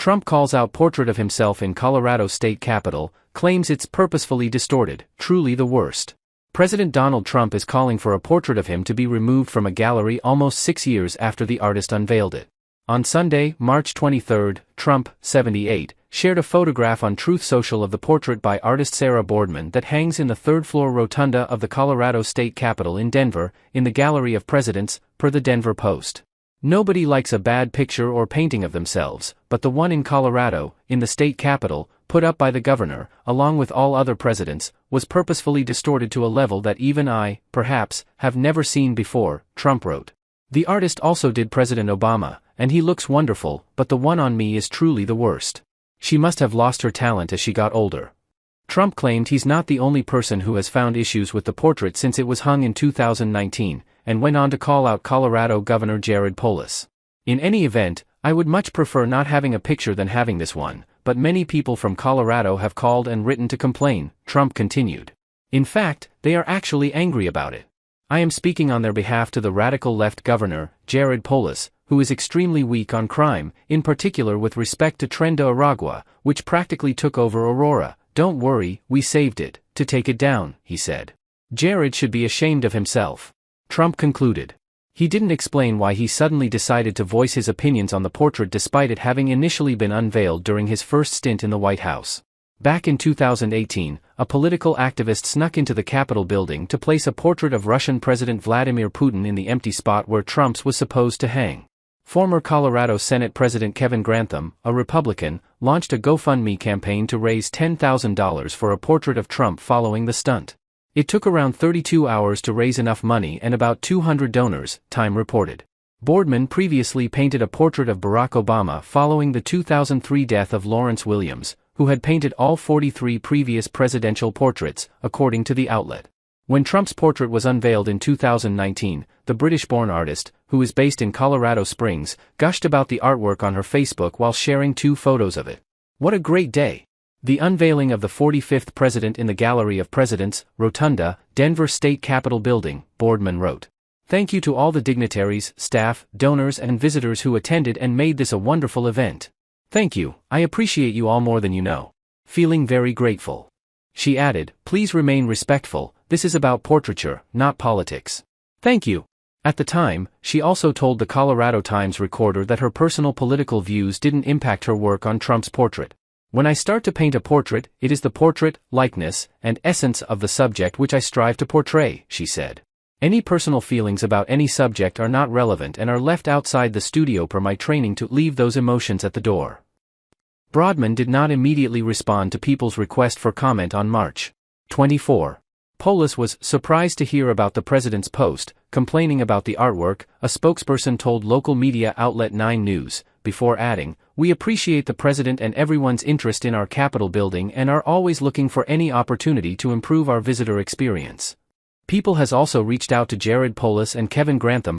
Trump calls out portrait of himself in Colorado state capitol, claims it's purposefully distorted, truly the worst. President Donald Trump is calling for a portrait of him to be removed from a gallery almost 6 years after the artist unveiled it. On Sunday, March 23, Trump, 78, shared a photograph on Truth Social of the portrait by artist Sarah Boardman that hangs in the third-floor rotunda of the Colorado State Capitol in Denver, in the Gallery of Presidents, per the Denver Post. Nobody likes a bad picture or painting of themselves, but the one in Colorado, in the state capitol, put up by the governor, along with all other presidents, was purposefully distorted to a level that even I, perhaps, have never seen before, Trump wrote. The artist also did President Obama, and he looks wonderful, but the one on me is truly the worst. She must have lost her talent as she got older. Trump claimed he's not the only person who has found issues with the portrait since it was hung in 2019, and went on to call out Colorado Governor Jared Polis. In any event, I would much prefer not having a picture than having this one, but many people from Colorado have called and written to complain, Trump continued. In fact, they are actually angry about it. I am speaking on their behalf to the radical left governor, Jared Polis, who is extremely weak on crime, in particular with respect to Tren de Aragua, which practically took over Aurora. Don't worry, we saved it, to take it down, he said. Jared should be ashamed of himself. Trump concluded. He didn't explain why he suddenly decided to voice his opinions on the portrait despite it having initially been unveiled during his first stint in the White House. Back in 2018, a political activist snuck into the Capitol building to place a portrait of Russian President Vladimir Putin in the empty spot where Trump's was supposed to hang. Former Colorado Senate President Kevin Grantham, a Republican, launched a GoFundMe campaign to raise $10,000 for a portrait of Trump following the stunt. It took around 32 hours to raise enough money and about 200 donors, Time reported. Boardman previously painted a portrait of Barack Obama following the 2003 death of Lawrence Williams, who had painted all 43 previous presidential portraits, according to the outlet. When Trump's portrait was unveiled in 2019, the British-born artist, who is based in Colorado Springs, gushed about the artwork on her Facebook while sharing 2 photos of it. What a great day! The unveiling of the 45th president in the Gallery of Presidents, Rotunda, Denver State Capitol Building, Boardman wrote. Thank you to all the dignitaries, staff, donors and visitors who attended and made this a wonderful event. Thank you, I appreciate you all more than you know. Feeling very grateful. She added, please remain respectful, this is about portraiture, not politics. Thank you. At the time, she also told the Colorado Times Recorder that her personal political views didn't impact her work on Trump's portrait. When I start to paint a portrait, it is the portrait, likeness, and essence of the subject which I strive to portray, she said. Any personal feelings about any subject are not relevant and are left outside the studio per my training to leave those emotions at the door. Boardman did not immediately respond to people's request for comment on March 24. Polis was surprised to hear about the president's post, complaining about the artwork, a spokesperson told local media outlet 9 News, before adding, we appreciate the president and everyone's interest in our Capitol building and are always looking for any opportunity to improve our visitor experience. People has also reached out to Jared Polis and Kevin Grantham